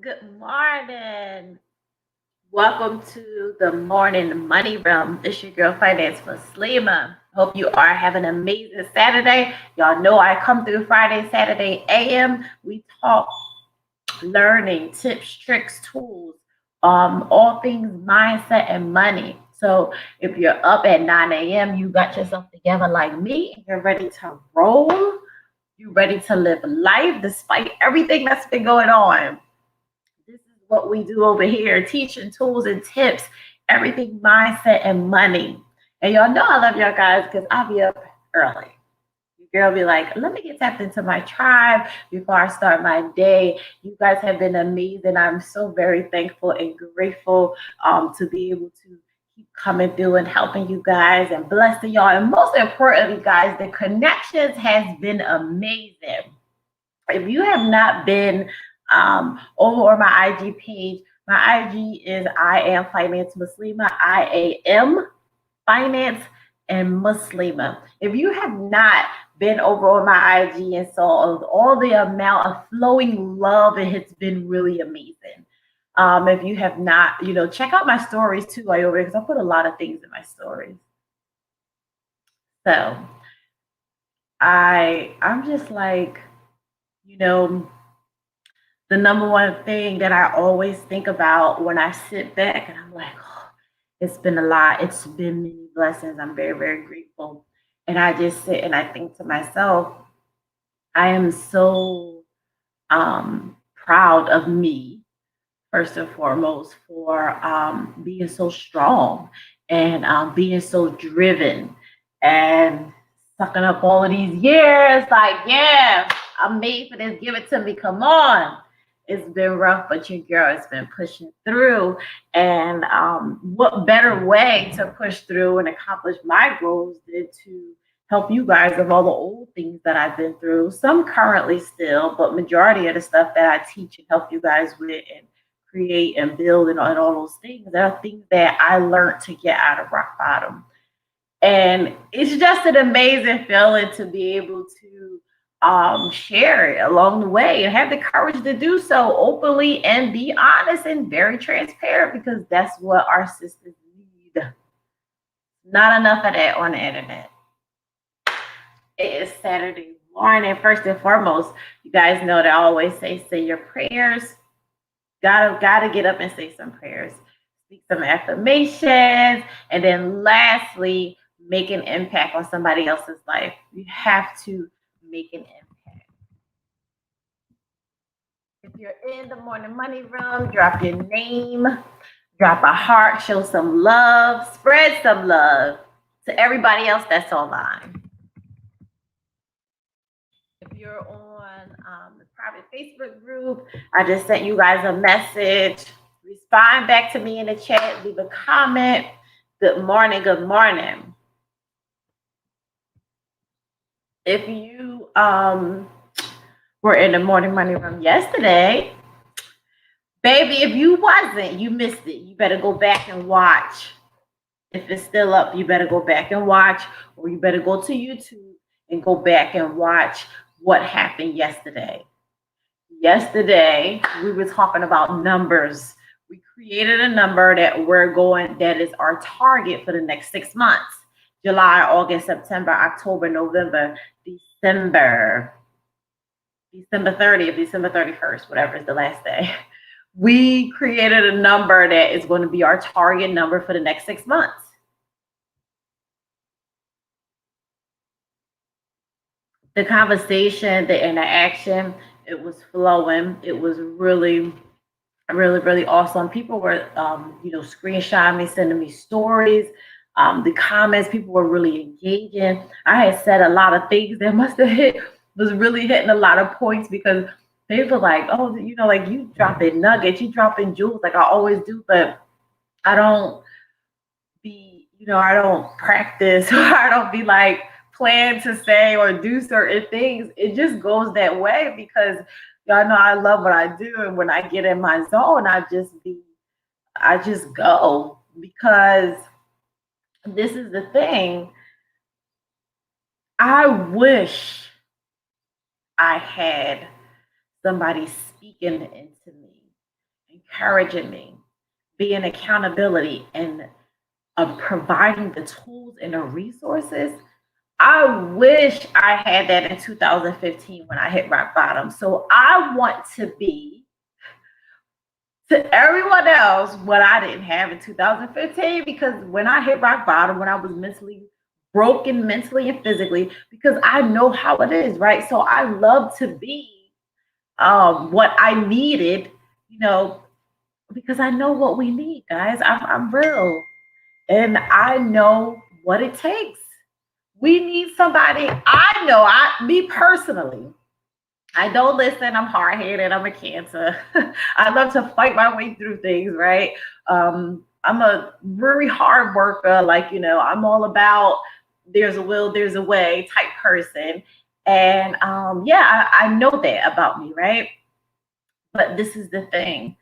Good morning. Welcome to the Morning Money Room. It's your girl, Finance Muslima. Hope you are having an amazing Saturday. Y'all know I come through Friday, Saturday AM. We talk learning, tips, tricks, tools, all things mindset and money. So if you're up at 9 a.m., you got yourself together like me, and you're ready to roll. You ready to live life despite everything that's been going on. This is what we do over here, teaching tools and tips, everything mindset and money. And y'all know I love y'all guys because I'll be up early. Your girl be like, let me get tapped into my tribe before I start my day. You guys have been amazing. I'm so very thankful and grateful to be able to keep coming through and helping you guys and blessing y'all. And most importantly, guys, the connections has been amazing. If you have not been over on my IG page, my IG is I am Finance Muslima. I am Finance and Muslima. If you have not been over on my IG and saw all the amount of flowing love, it has been really amazing. If you have not, check out my stories too while you're over because I put a lot of things in my stories. So I'm just like, you know, the number one thing that I always think about when I sit back and I'm like, oh, it's been a lot. It's been many blessings. I'm very, very grateful. And I just sit and I think to myself, I am so proud of me, first and foremost, for being so strong and being so driven and sucking up all of these years. Like, yeah, I'm made for this. Give it to me. Come on. It's been rough, but your girl has been pushing through. And what better way to push through and accomplish my goals than to help you guys of all the old things that I've been through, some currently still, but majority of the stuff that I teach and help you guys with and create and build and all those things, there are things that I learned to get out of rock bottom. And it's just an amazing feeling to be able to share it along the way and have the courage to do so openly and be honest and very transparent because that's what our sisters need. Not enough of that on the internet. It is Saturday morning. First and foremost, you guys know that I always say your prayers. Gotta get up and say some prayers. Speak some affirmations. And then lastly, make an impact on somebody else's life. You have to make an impact. If you're in the morning money room, drop your name, drop a heart, show some love, spread some love to everybody else that's online. If you're on the private Facebook group, I just sent you guys a message. Respond back to me in the chat, leave a comment. Good morning, good morning. If you were in the morning money room yesterday, baby, if you wasn't, you missed it. You better go back and watch. If it's still up, you better go back and watch, or you better go to YouTube and go back and watch what happened yesterday. Yesterday, we were talking about numbers. We created a number that is our target for the next 6 months. July, August, September, October, November, December. December 30th, December 31st, whatever is the last day. We created a number that is going to be our target number for the next 6 months. The conversation, the interaction, it was flowing. It was really, really, really awesome. People were, screenshotting me, sending me stories. The comments, people were really engaging. I had said a lot of things that was really hitting a lot of points because they were like, oh, like you dropping nuggets, you dropping jewels like I always do, but I don't I don't practice or I don't be like plan to say or do certain things. It just goes that way because y'all know I love what I do. And when I get in my zone, I just go because this is the thing. I wish I had somebody speaking into me, encouraging me, being accountability, and providing the tools and the resources. I wish I had that in 2015 when I hit rock bottom. So I want to be to everyone else what I didn't have in 2015, because when I hit rock bottom, when I was mentally broken, mentally and physically, because I know how it is, right? So I love to be what I needed, you know, because I know what we need, guys. I'm real, and I know what it takes. We need somebody. I know, me personally, I don't listen. I'm hard headed. I'm a cancer. I love to fight my way through things, right? I'm a very hard worker. Like, I'm all about there's a will, there's a way type person. And yeah, I know that about me, right? But this is the thing.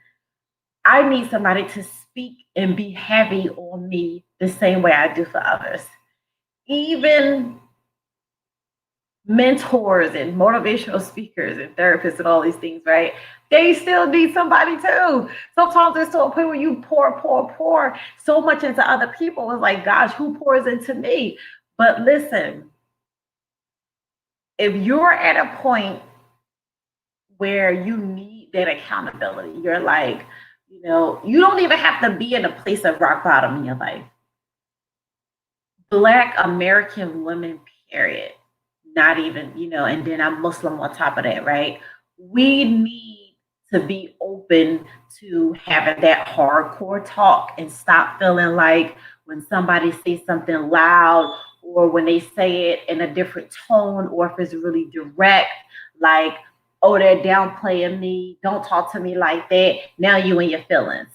I need somebody to speak and be heavy on me the same way I do for others. Even mentors and motivational speakers and therapists and all these things, right? They still need somebody too. Sometimes it's to a point where you pour so much into other people. It's like, gosh, who pours into me? But listen, if you're at a point where you need that accountability, you're like, you don't even have to be in a place of rock bottom in your life. Black American women, period. Not even, and then I'm Muslim on top of that, right? We need to be open to having that hardcore talk and stop feeling like when somebody says something loud, or when they say it in a different tone, or if it's really direct, like, oh, they're downplaying me, don't talk to me like that. Now you in your feelings.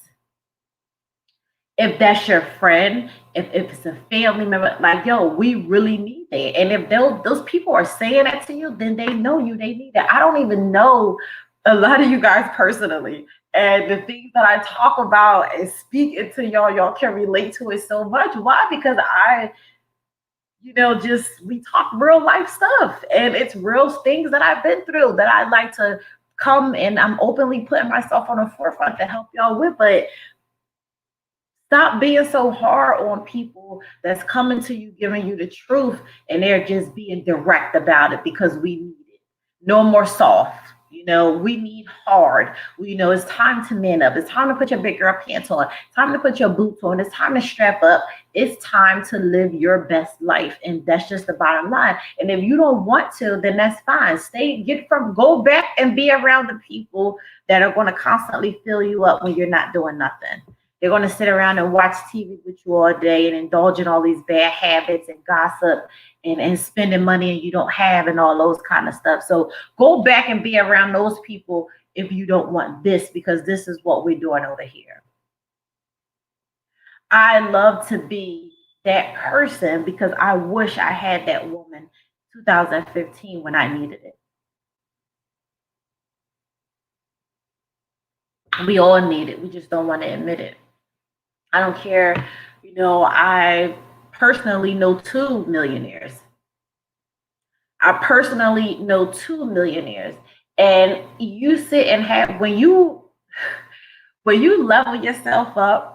If that's your friend, if it's a family member, like, yo, we really need that. And if those people are saying that to you, then they know you, they need that. I don't even know a lot of you guys personally. And the things that I talk about and speak into y'all can relate to it so much. Why? Because just we talk real life stuff, and it's real things that I've been through that I like to come, and I'm openly putting myself on the forefront to help y'all with. But stop being so hard on people that's coming to you, giving you the truth, and they're just being direct about it because we need it. No more soft. We need hard. It's time to man up. It's time to put your big girl pants on. It's time to put your boots on. It's time to strap up. It's time to live your best life. And that's just the bottom line. And if you don't want to, then that's fine. Go back and be around the people that are going to constantly fill you up when you're not doing nothing. They're going to sit around and watch TV with you all day and indulge in all these bad habits and gossip and spending money and you don't have and all those kind of stuff. So go back and be around those people if you don't want this, because this is what we're doing over here. I love to be that person because I wish I had that woman 2015 when I needed it. We all need it. We just don't want to admit it. I don't care. I personally know two millionaires. I personally know two millionaires. And you sit and have when you level yourself up,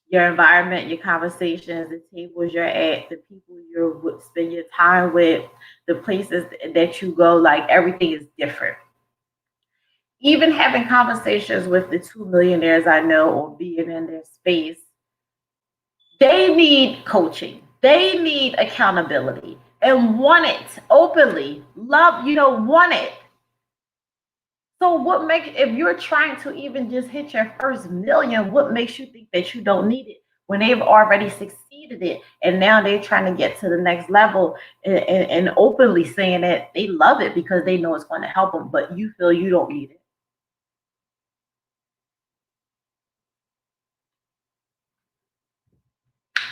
your environment, your conversations, the tables you're at, the people you spend your time with, the places that you go, like everything is different. Even having conversations with the two millionaires I know or being in their space, they need coaching. They need accountability and want it openly. Love, want it. So if you're trying to even just hit your first million, what makes you think that you don't need it when they've already succeeded it and now they're trying to get to the next level, and openly saying that they love it because they know it's going to help them, but you feel you don't need it.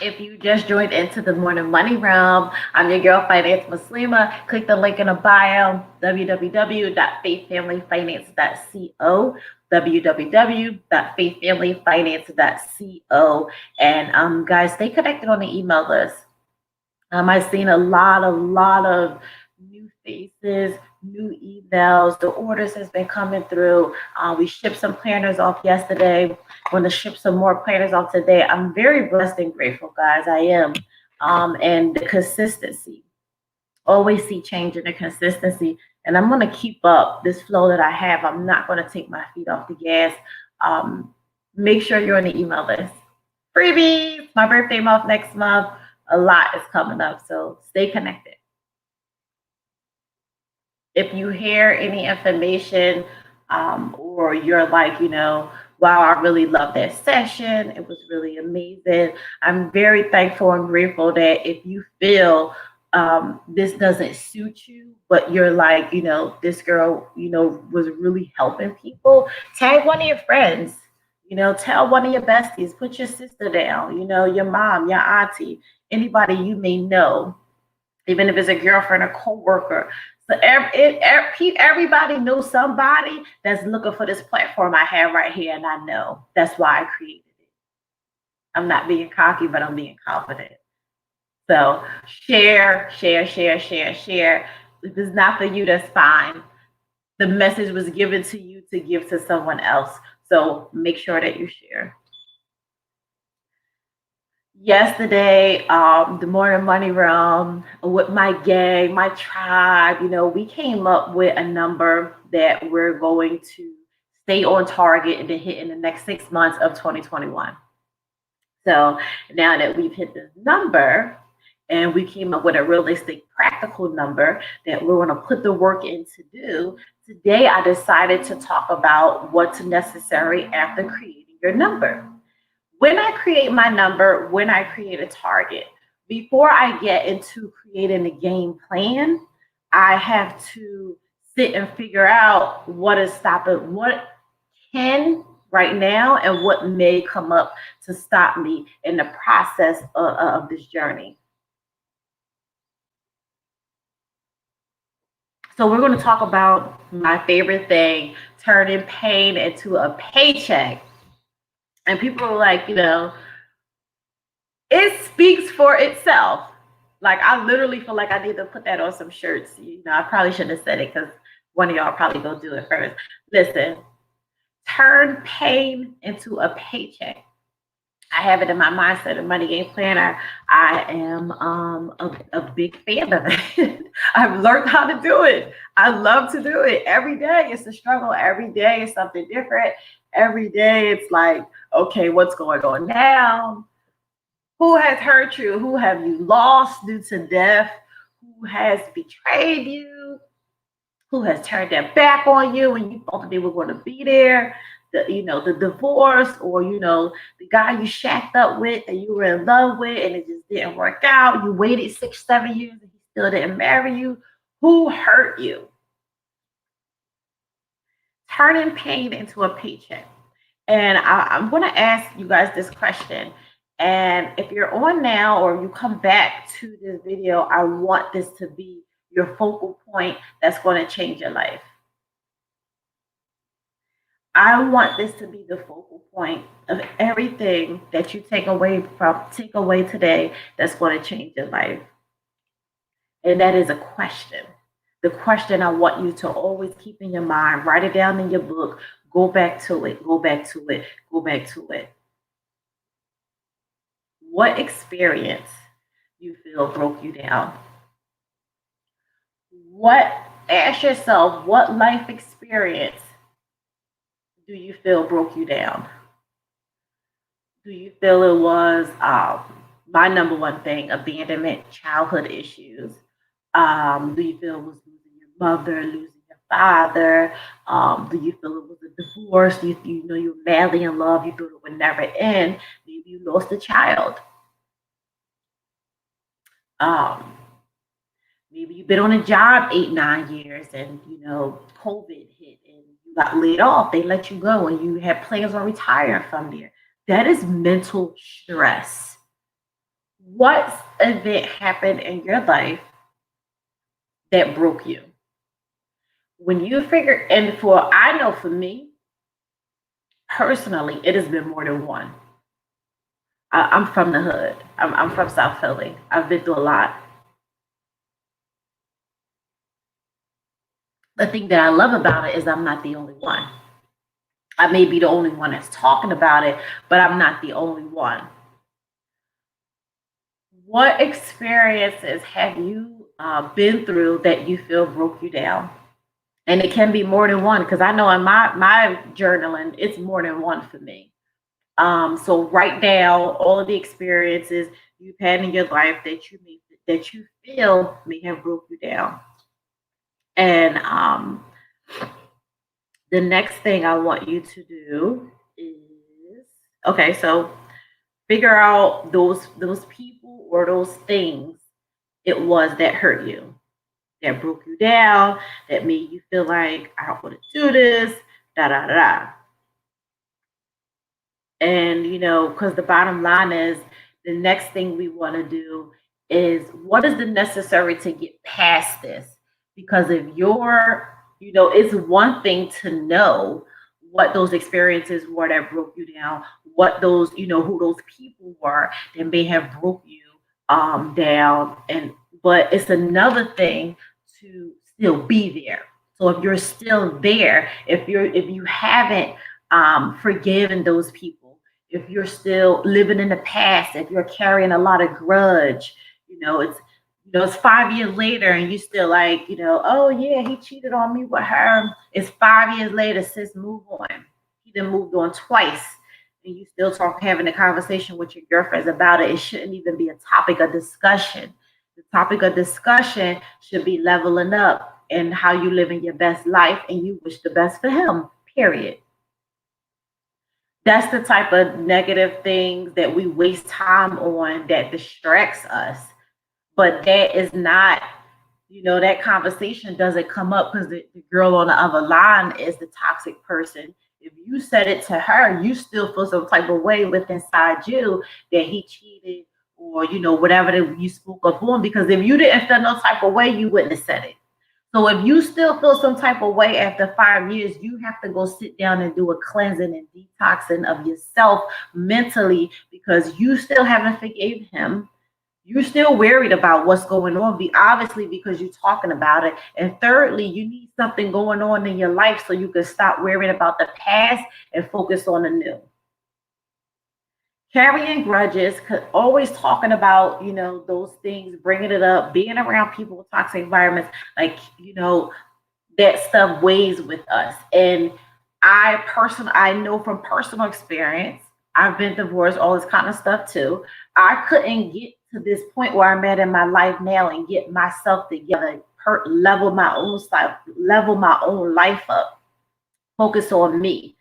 If you just joined into the Morning Money Realm, I'm your girl, Finance Muslima. Click the link in the bio, www.faithfamilyfinance.co, www.faithfamilyfinance.co. And guys, stay connected on the email list. I've seen a lot of new faces, new emails. The orders has been coming through. We shipped some planners off yesterday. Going to ship some more planners off today. I'm very blessed and grateful, guys. I am. And the consistency. Always see change in the consistency. And I'm going to keep up this flow that I have. I'm not going to take my feet off the gas. Um, Make sure you're on the email list. Freebies, my birthday month next month. A lot is coming up. So stay connected. If you hear any information or you're like, wow, I really love that session. It was really amazing. I'm very thankful and grateful that if you feel this doesn't suit you, but you're like, this girl, was really helping people, tag one of your friends. Tell one of your besties, put your sister down, your mom, your auntie, anybody you may know, even if it's a girlfriend or coworker. So everybody knows somebody that's looking for this platform I have right here, and I know that's why I created it. I'm not being cocky, but I'm being confident. So share, share, share, share, share. If it's not for you, that's fine. The message was given to you to give to someone else. So make sure that you share. Yesterday, the Morning Money Realm with my gang, my tribe, we came up with a number that we're going to stay on target and to hit in the next 6 months of 2021. So now that we've hit this number and we came up with a realistic, practical number that we're going to put the work in to do, today I decided to talk about what's necessary after creating your number. When I create my number, when I create a target, before I get into creating a game plan, I have to sit and figure out what is stopping, what can right now, and what may come up to stop me in the process of this journey. So we're going to talk about my favorite thing, turning pain into a paycheck. And people are like, it speaks for itself. Like I literally feel like I need to put that on some shirts. I probably shouldn't have said it because one of y'all probably go do it first. Listen, turn pain into a paycheck. I have it in my mindset, a money game planner. I am a big fan of it. I've learned how to do it. I love to do it. Every day it's a struggle. Every day is something different. Every day it's like, okay, what's going on now? Who has hurt you? Who have you lost due to death? Who has betrayed you? Who has turned their back on you when you thought they were going to be there? The divorce, or the guy you shacked up with and you were in love with and it just didn't work out. You waited 6, 7 years and he still didn't marry you. Who hurt you? Turning pain into a paycheck. And I'm going to ask you guys this question. And if you're on now or you come back to this video, I want this to be your focal point that's going to change your life. I want this to be the focal point of everything that you take away today that's going to change your life. And that is a question. The question I want you to always keep in your mind, write it down in your book, go back to it, go back to it, go back to it. What experience you feel broke you down? Ask yourself, what life experience do you feel broke you down? Do you feel it was my number one thing, abandonment, childhood issues? Do you feel it was losing your mother, losing your father? Do you feel it was a divorce? Do you know you're madly in love? You thought it would never end. Maybe you lost a child. Um, Maybe you've been on a job 8, 9 years and COVID hit and you got laid off. They let you go and you had plans on retiring from there. That is mental stress. What event happened in your life that broke you? When you figure, and I know for me, personally, it has been more than one. I'm from the hood. I'm from South Philly. I've been through a lot. The thing that I love about it is I'm not the only one. I may be the only one that's talking about it, but I'm not the only one. What experiences have you been through that you feel broke you down? And it can be more than one, because I know in my journaling, it's more than one for me. So write down all of the experiences you've had in your life that you feel may have broke you down. And the next thing I want you to do is, okay, so figure out those people or those things it was that hurt you, that broke you down, that made you feel like I don't want to do this, da da da. And, because the bottom line is the next thing we want to do is what is the necessary to get past this? Because if you're, it's one thing to know what those experiences were that broke you down, what those, who those people were that may have broke you down. But it's another thing to still be there. So if you're still there, if you haven't forgiven those people, if you're still living in the past, if you're carrying a lot of grudge, it's it's 5 years later and you still like, oh yeah, he cheated on me with her. It's 5 years later, sis, move on. He done moved on twice. And you still having a conversation with your girlfriends about it. It shouldn't even be a topic of discussion. The topic of discussion should be leveling up and how you living your best life and you wish the best for him, period. That's the type of negative things that we waste time on that distracts us. But that is not, that conversation doesn't come up because the girl on the other line is the toxic person. If you said it to her, you still feel some type of way with inside you that he cheated or, whatever that you spoke up on. Because if you didn't feel no type of way, you wouldn't have said it. So if you still feel some type of way after 5 years, you have to go sit down and do a cleansing and detoxing of yourself mentally because you still haven't forgave him. You're still worried about what's going on, obviously because you're talking about it. And thirdly, you need something going on in your life so you can stop worrying about the past and focus on the new. Carrying grudges, always talking about, those things, bringing it up, being around people with toxic environments, like, that stuff weighs with us. And I know from personal experience, I've been divorced, all this kind of stuff too. I couldn't get to this point where I'm at in my life now and get myself together, level my own stuff, level my own life up, focus on me,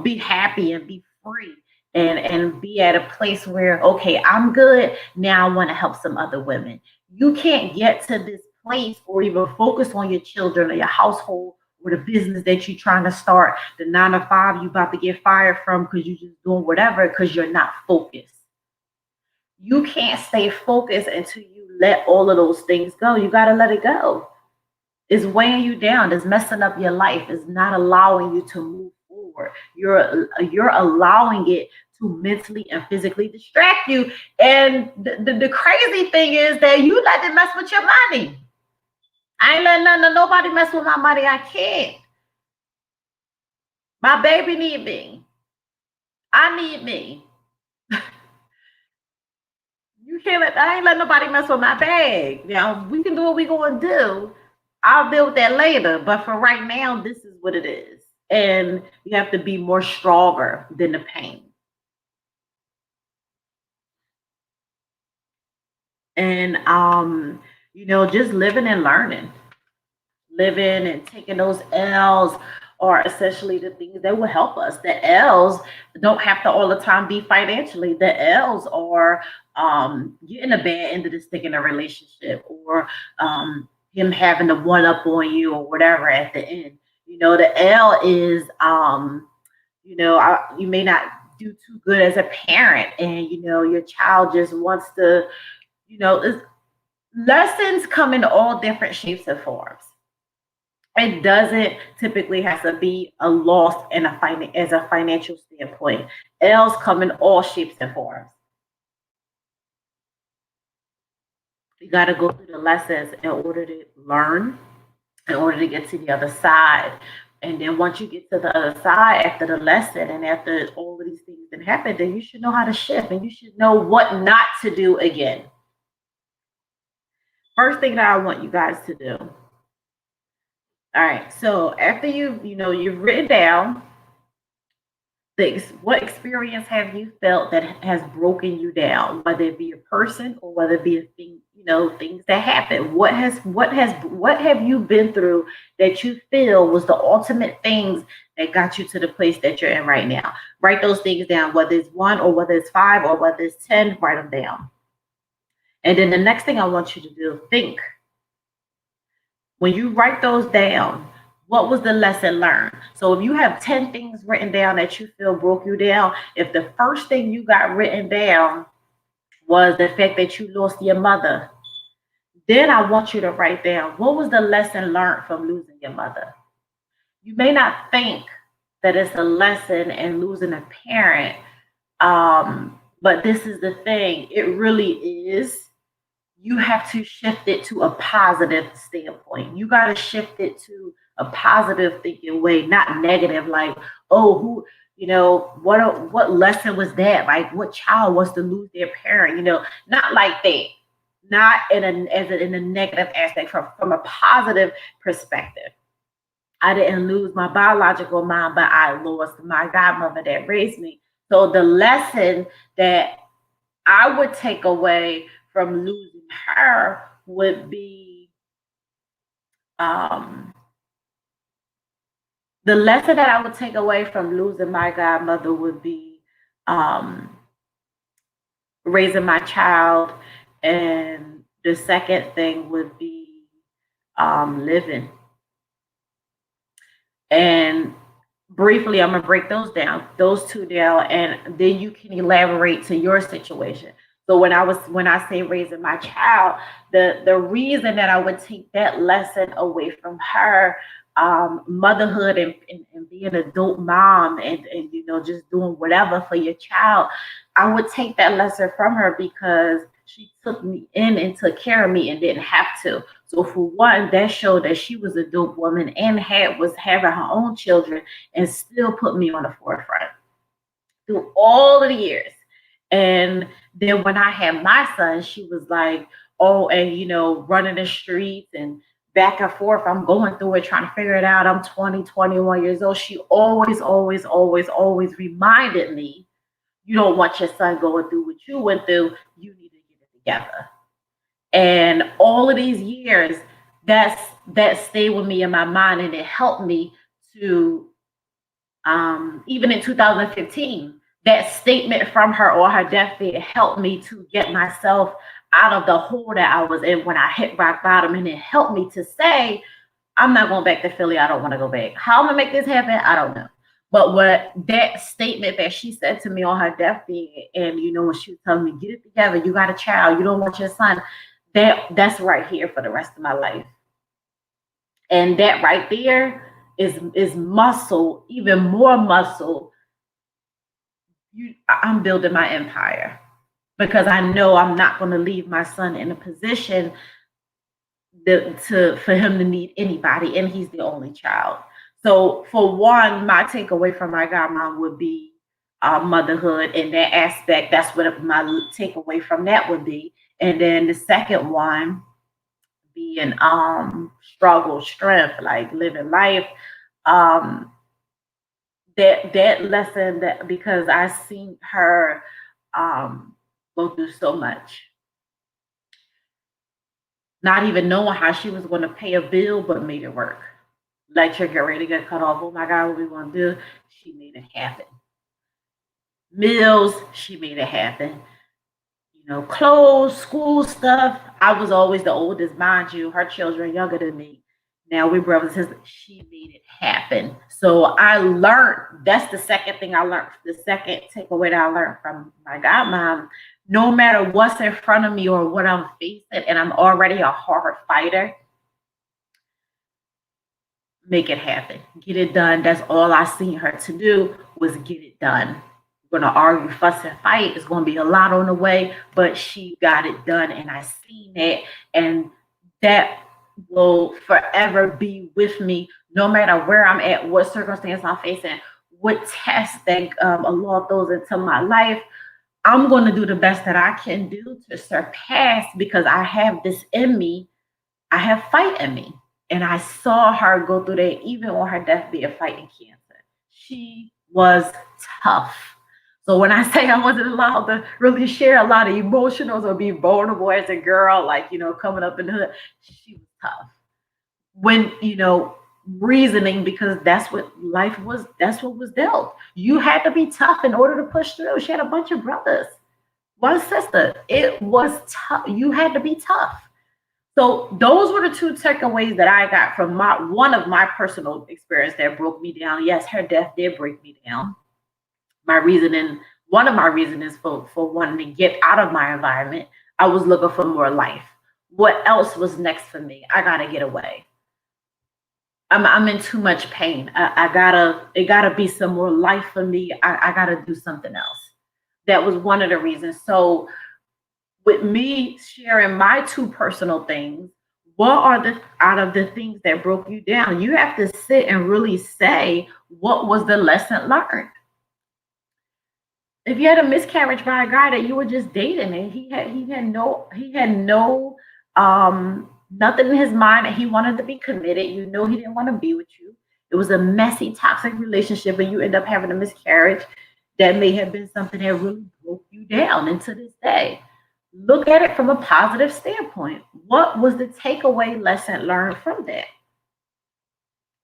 be happy and be free. And be at a place where, okay, I'm good. Now I want to help some other women. You can't get to this place or even focus on your children or your household or the business that you're trying to start, the 9 to 5 you about to get fired from because you're just doing whatever because you're not focused. You can't stay focused until you let all of those things go. You got to let it go. It's weighing you down. It's messing up your life. It's not allowing you to move forward. You're allowing it to mentally and physically distract you. And the crazy thing is that you let it mess with your money. I ain't letting nobody mess with my money. I can't. My baby need me. I need me. I ain't letting nobody mess with my bag. Now we can do what we gonna do. I'll deal with that later. But for right now, this is what it is. And you have to be more stronger than the pain. And just living and learning. Living and taking those L's are essentially the things that will help us. The L's don't have to all the time be financially. The L's are getting a bad end of the stick in a relationship or him having the one up on you or whatever at the end. The L is, you may not do too good as a parent and, your child just wants to, lessons come in all different shapes and forms. It doesn't typically have to be a loss in as a financial standpoint. L's come in all shapes and forms. You got to go through the lessons in order to learn in order to get to the other side. And then once you get to the other side after the lesson and after all of these things that happen, then you should know how to shift and you should know what not to do again. First thing that I want you guys to do. All right. So after you've written down what experience have you felt that has broken you down, whether it be a person or whether it be a thing, things that happen. What have you been through that you feel was the ultimate things that got you to the place that you're in right now? Write those things down, whether it's one or whether it's five or whether it's 10, write them down. And then the next thing I want you to do, think. When you write those down, what was the lesson learned? So if you have 10 things written down that you feel broke you down, if the first thing you got written down was the fact that you lost your mother, then I want you to write down what was the lesson learned from losing your mother. You may not think that it's a lesson in losing a parent, but this is the thing. It really is. You have to shift it to a positive standpoint. You got to shift it to a positive thinking way, not negative. Like, oh, what lesson was that? Like, what child wants to lose their parent? Not like that. Not in a negative aspect. From a positive perspective. I didn't lose my biological mom, but I lost my godmother that raised me. So the lesson that I would take away from losing her would be the lesson that I would take away from losing my godmother would be raising my child, and the second thing would be living. And briefly, I'm gonna break those two down, and then you can elaborate to your situation. So when I say raising my child, the reason that I would take that lesson away from her, motherhood and being an adult mom and just doing whatever for your child, I would take that lesson from her because she took me in and took care of me and didn't have to. So for one, that showed that she was a dope woman and was having her own children and still put me on the forefront through all of the years. And then when I had my son, she was like, oh, and running the streets and back and forth. I'm going through it, trying to figure it out. I'm 20, 21 years old. She always, always, always, always reminded me, you don't want your son going through what you went through. You need to get it together. And all of these years, that stayed with me in my mind, and it helped me to even in 2015, that statement from her or her deathbed helped me to get myself out of the hole that I was in when I hit rock bottom, and it helped me to say, I'm not going back to Philly. I don't want to go back. How I'm gonna make this happen, I don't know. But what that statement that she said to me on her deathbed, and when she was telling me, get it together, you got a child, you don't want your son, that's right here for the rest of my life. And that right there is muscle, even more muscle. I'm building my empire because I know I'm not going to leave my son in a position for him to need anybody, and he's the only child. So for one, my takeaway from my godmom would be motherhood in that aspect. That's what my takeaway from that would be. And then the second one being struggle, strength, like living life. That lesson, that because I seen her go through so much, not even knowing how she was going to pay a bill, but made it work. Electric get ready to get cut off. Oh my God, what we going to do? She made it happen. Meals, she made it happen. Clothes, school stuff. I was always the oldest, mind you. Her children younger than me. Now we brothers and sisters. She made it happen. So I learned. That's the second thing I learned. The second takeaway that I learned from my godmom. No matter what's in front of me or what I'm facing, and I'm already a hard fighter, make it happen. Get it done. That's all I seen her to do was get it done. We're gonna argue, fuss, and fight. It's gonna be a lot on the way, but she got it done, and I seen it, and that will forever be with me, no matter where I'm at, what circumstance I'm facing, what tests that Allah throws into my life. I'm going to do the best that I can do to surpass, because I have this in me. I have fight in me. And I saw her go through that even on her deathbed fighting cancer. She was tough. So when I say I wasn't allowed to really share a lot of emotionals or be vulnerable as a girl, like, coming up in the hood, she was tough. When, reasoning, because that's what life was, that's what was dealt. You had to be tough in order to push through. She had a bunch of brothers, one sister. It was tough. You had to be tough. So those were the two takeaways that I got from my one of my personal experience that broke me down. Yes, her death did break me down. My reasoning, one of my reasons for wanting to get out of my environment, I was looking for more life. What else was next for me? I gotta get away. I'm in too much pain. It gotta be some more life for me. I gotta do something else. That was one of the reasons. So with me sharing my two personal things, what are the out of the things that broke you down? You have to sit and really say, what was the lesson learned? If you had a miscarriage by a guy that you were just dating, and he had no nothing in his mind, and he wanted to be committed, he didn't want to be with you. It was a messy, toxic relationship, and you end up having a miscarriage. That may have been something that really broke you down. And to this day, look at it from a positive standpoint. What was the takeaway lesson learned from that?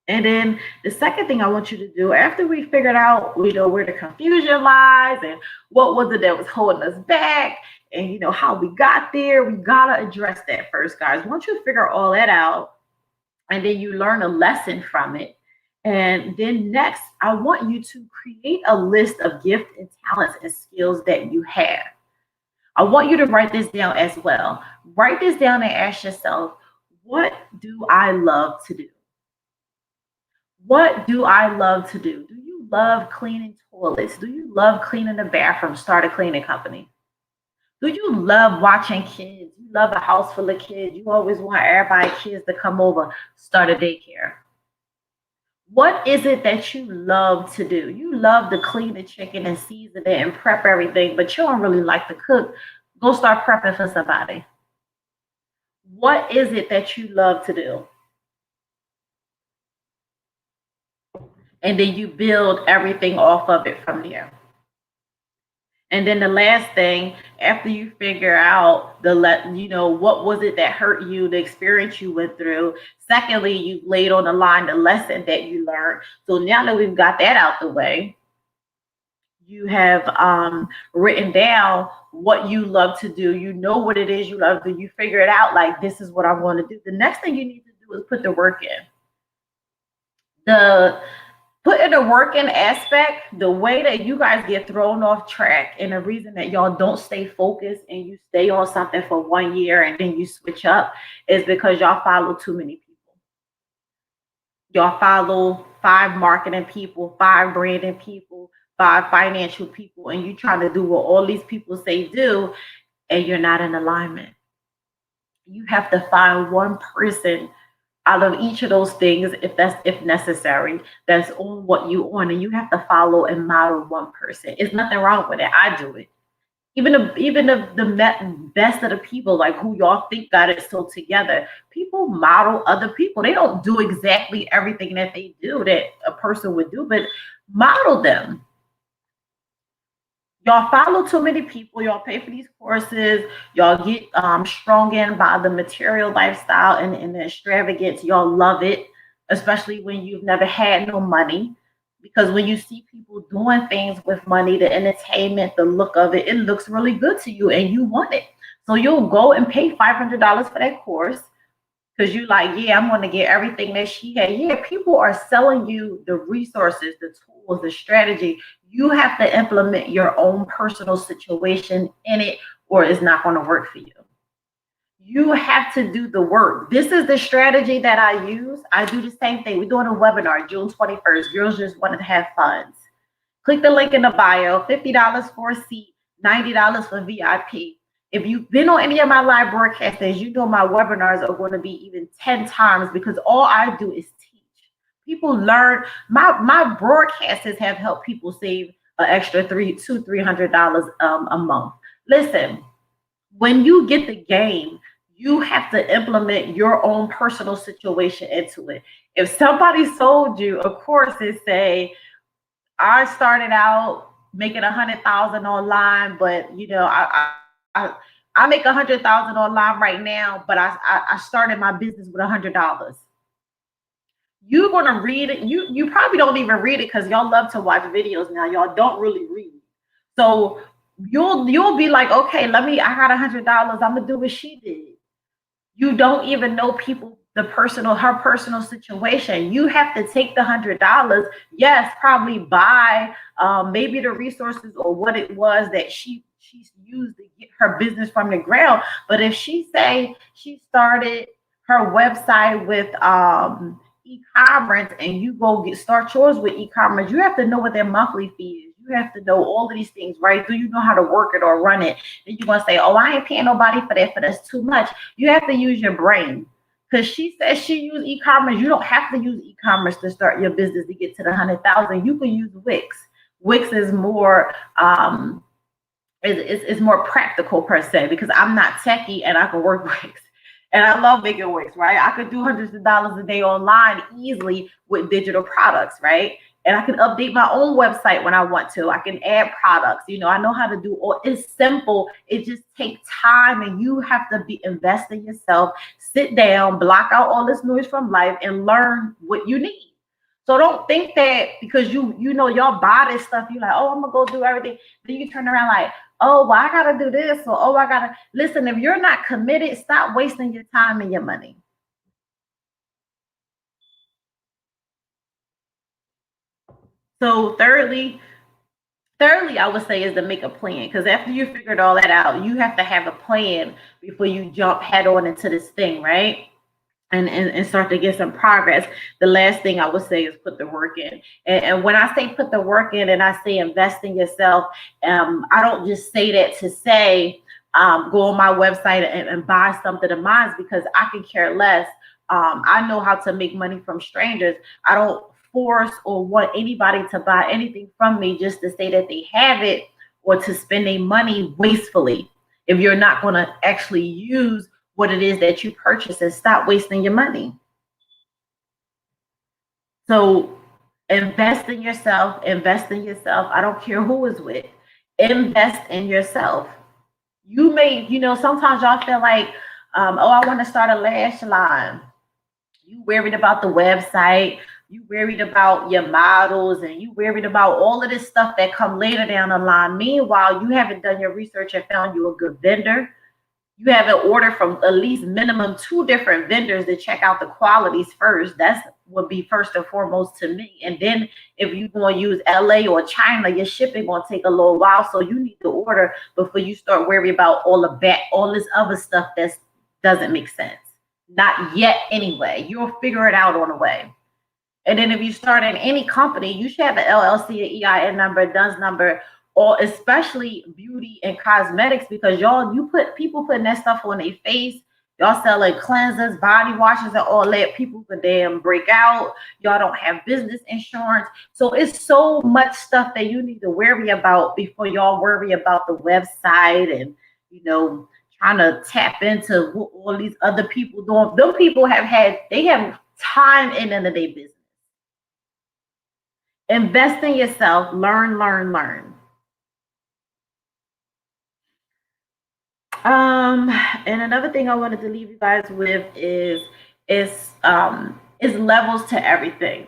And then the second thing I want you to do, after we figured out, where the confusion lies and what was it that was holding us back, and how we got there, we gotta address that first, guys. Once you figure all that out, and then you learn a lesson from it, and then next, I want you to create a list of gifts and talents and skills that you have. I want you to write this down as well. Write this down and ask yourself, what do I love to do? What do I love to do? Do you love cleaning toilets? Do you love cleaning the bathroom? Start a cleaning company. Do you love watching kids? You love a house full of kids. You always want everybody kids to come over. Start a daycare. What is it that you love to do? You love to clean the chicken and season it and prep everything, but you don't really like to cook. Go start prepping for somebody. What is it that you love to do? And then you build everything off of it from there. And then the last thing, after you figure out what was it that hurt you, the experience you went through. Secondly, you laid on the line the lesson that you learned. So now that we've got that out the way, you have written down what you love to do. You know what it is you love to do. You figure it out, like, this is what I want to do. The next thing you need to do is put the work in. The put in the working aspect, the way that you guys get thrown off track, and the reason that y'all don't stay focused and you stay on something for 1 year and then you switch up, is because y'all follow too many people. Y'all follow 5 marketing people, 5 branding people, 5 financial people, and you trying to do what all these people say do, and you're not in alignment. You have to find one person out of each of those things, if necessary, that's on what you on, and you have to follow and model one person. It's nothing wrong with it. I do it. Even the best of the people, like, who y'all think got it so together, people model other people. They don't do exactly everything that they do that a person would do, but model them. Y'all follow too many people. Y'all pay for these courses. Y'all get strung in by the material lifestyle and the extravagance. Y'all love it, especially when you've never had no money. Because when you see people doing things with money, the entertainment, the look of it, it looks really good to you and you want it. So you'll go and pay $500 for that course, because you like, yeah, I'm going to get everything that she had. Yeah, people are selling you the resources, the tools, the strategy. You have to implement your own personal situation in it, or it's not going to work for you. You have to do the work. This is the strategy that I use. I do the same thing. We're doing a webinar June 21st. Girls just wanted to have funds. Click the link in the bio, $50 for a seat, $90 for VIP. If you've been on any of my live broadcasts, you know my webinars are going to be even 10 times because all I do is teach. People learn. My broadcasts have helped people save an extra $300 a month. Listen, when you get the game, you have to implement your own personal situation into it. If somebody sold you a course and say, I started out making 100,000 online, but I make 100,000 online right now, but I started my business with $100. You're gonna read it. You probably don't even read it because y'all love to watch videos now. Y'all don't really read. So you'll be like, okay, I got $100. I'm gonna do what she did. You don't even know people, her personal situation. You have to take the $100, yes, probably buy maybe the resources or what it was that she's used to get her business from the ground. But if she say she started her website with e-commerce and you go start yours with e-commerce, you have to know what their monthly fee is. You have to know all of these things, right? Do you know how to work it or run it? And you're gonna say, oh, I ain't paying nobody for that, that's too much. You have to use your brain. Because she says she used e-commerce. You don't have to use e-commerce to start your business to get to the 100,000. You can use Wix. Wix is more is more practical per se because I'm not techie and I can work Wix. And I love making Wix, right? I could do hundreds of dollars a day online easily with digital products, right? And I can update my own website when I want to. I can add products. I know how to do all. It's simple. It just takes time, and you have to be invest in yourself. Sit down, block out all this noise from life, and learn what you need. So don't think that because y'all buy this stuff, you're like, oh, I'm gonna go do everything. Then you turn around like, oh, well, I gotta do this, or oh, I gotta listen. If you're not committed, stop wasting your time and your money. So thirdly, I would say is to make a plan because after you figured all that out, you have to have a plan before you jump head on into this thing, right? And start to get some progress. The last thing I would say is put the work in. And when I say put the work in and I say invest in yourself, I don't just say that to say go on my website and buy something of mine because I can care less. I know how to make money from strangers. I don't force or want anybody to buy anything from me just to say that they have it or to spend their money wastefully. If you're not going to actually use what it is that you purchase and stop wasting your money. So invest in yourself, invest in yourself. I don't care who is with. Invest in yourself. Sometimes y'all feel like, oh, I want to start a lash line. You worried about the website, you worried about your models, and you worried about all of this stuff that come later down the line. Meanwhile, you haven't done your research and found you a good vendor. You have an order from at least minimum 2 different vendors to check out the qualities first. That's would be first and foremost to me. And then if you're going to use LA or China, your shipping going to take a little while. So you need to order before you start worrying about all this other stuff that doesn't make sense. Not yet anyway. You'll figure it out on the way. And then if you start in any company, you should have an LLC, an EIN number, a DUNS number, or especially beauty and cosmetics because people putting that stuff on their face. Y'all selling cleansers, body washes, and all that. People could damn break out. Y'all don't have business insurance. So it's so much stuff that you need to worry about before y'all worry about the website and, trying to tap into what all these other people doing. Them people they have time in their business. Invest in yourself, learn, learn, learn. And another thing I wanted to leave you guys with is levels to everything.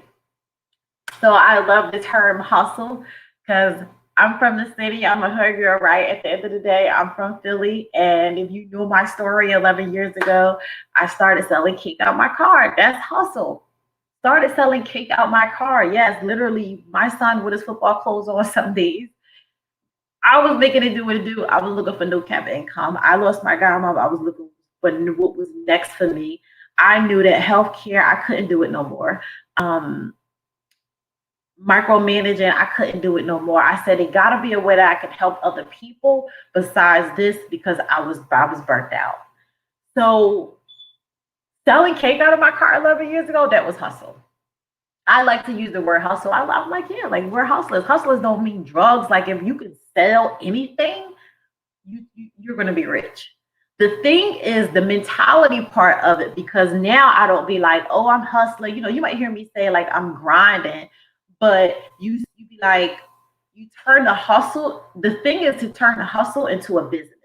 So I love the term hustle because I'm from the city. I'm a hood girl, right? At the end of the day, I'm from Philly. And if you know my story 11 years ago, I started selling cake out my car. That's hustle. Started selling cake out my car. Yes, literally, my son with his football clothes on some days. I was making it do what it do. I was looking for no cap income. I lost my grandma. I was looking for what was next for me. I knew that healthcare, I couldn't do it no more. micromanaging, I couldn't do it no more. I said it got to be a way that I could help other people besides this, because I was burnt out. So selling cake out of my car 11 years ago, that was hustle. I like to use the word hustle. I'm like, yeah, like we're hustlers. Hustlers don't mean drugs. Like if you can sell anything, you're going to be rich. The thing is the mentality part of it, because now I don't be like, oh, I'm hustling. You might hear me say like I'm grinding, but you be like, you turn the hustle. The thing is to turn the hustle into a business.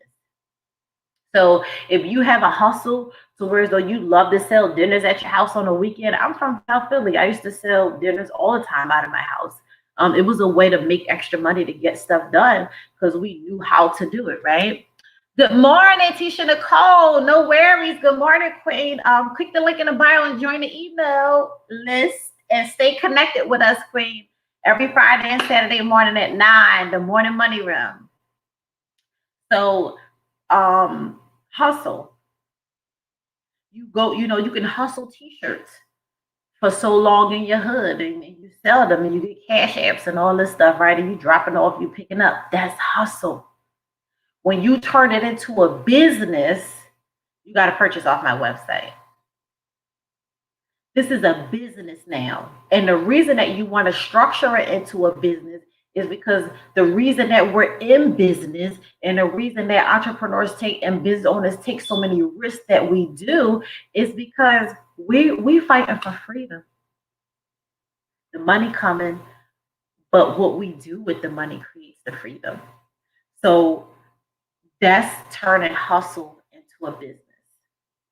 So if you have a hustle to where as though you love to sell dinners at your house on the weekend, I'm from South Philly. I used to sell dinners all the time out of my house. It was a way to make extra money to get stuff done because we knew how to do it, right? Good morning, Tisha Nicole. No worries. Good morning, Queen. Click the link in the bio and join the email list and stay connected with us, Queen. Every Friday and Saturday morning at 9, the morning money room. So hustle. You can hustle t-shirts for so long in your hood, and you sell them and you get cash apps and all this stuff, right? And you dropping off, you picking up. That's hustle. When you turn it into a business, you got to purchase off my website. This is a business now. And the reason that you want to structure it into a business is because the reason that we're in business and the reason that entrepreneurs take and business owners take so many risks that we do is because we fighting for freedom. The money coming, but what we do with the money creates the freedom. So that's turning hustle into a business.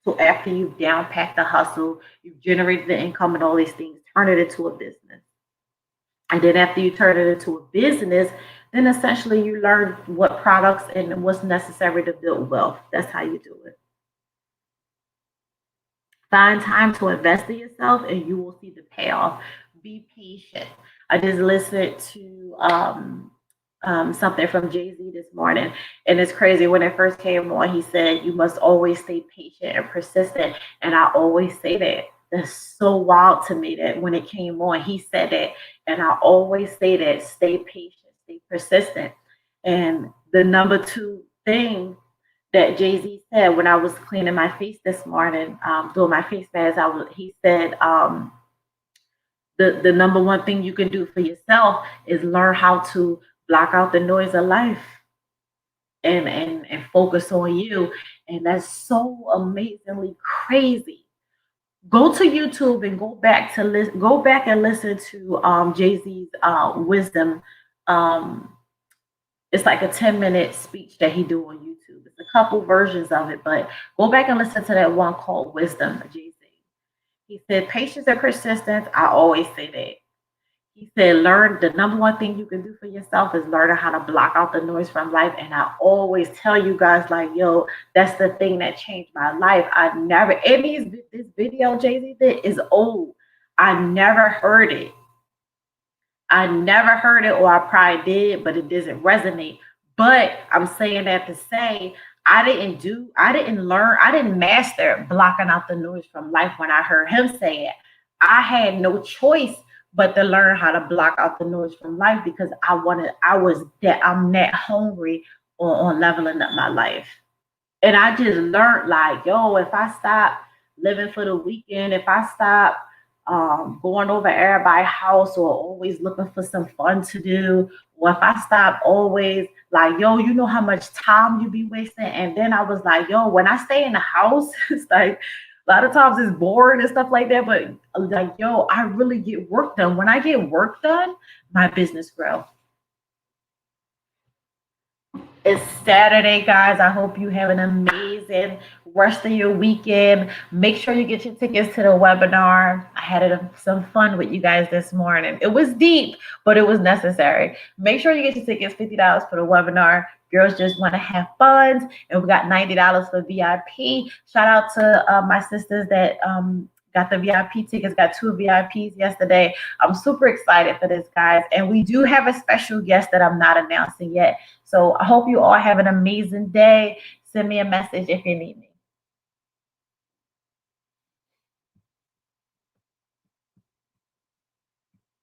So after you've down packed the hustle, you've generated the income and all these things, turn it into a business. And then after you turn it into a business, then essentially you learn what products and what's necessary to build wealth. That's how you do it. Find time to invest in yourself and you will see the payoff. Be patient. I just listened to something from Jay-Z this morning. And it's crazy. When it first came on, he said, you must always stay patient and persistent. And I always say that. That's so wild to me that when it came on, he said that. And I always say that, stay patient, stay persistent. And the number two thing that Jay-Z said when I was cleaning my face this morning, doing my face mask, he said, the number one thing you can do for yourself is learn how to block out the noise of life and focus on you. And that's so amazingly crazy. Go to YouTube and go back and listen to Jay-Z's wisdom. It's like a 10-minute speech that he do on YouTube. It's a couple versions of it, but go back and listen to that one called Wisdom of Jay-Z. He said, patience and persistence. I always say that. He said, learn the number one thing you can do for yourself is learn how to block out the noise from life. And I always tell you guys, like, yo, that's the thing that changed my life. I never, this video Jay-Z did is old. I never heard it. Or I probably did, but it doesn't resonate. But I'm saying that to say, I didn't master blocking out the noise from life when I heard him say it. I had no choice but to learn how to block out the noise from life because I'm that hungry on leveling up my life. And I just learned like, yo, if I stop living for the weekend, if I stop going over everybody's house or always looking for some fun to do, or if I stop always like, yo, you know how much time you be wasting. And then I was like, yo, when I stay in the house, it's like a lot of times it's boring and stuff like that. But like, yo, I really get work done. When I get work done, my business grows. It's Saturday, guys. I hope you have an amazing rest of your weekend. Make sure you get your tickets to the webinar. I had some fun with you guys this morning. It was deep, but it was necessary. Make sure you get your tickets, $50 for the webinar. Girls just want to have fun. And we got $90 for VIP. Shout out to my sisters that got the VIP tickets, got 2 VIPs yesterday. I'm super excited for this, guys. And we do have a special guest that I'm not announcing yet. So I hope you all have an amazing day. Send me a message if you need me.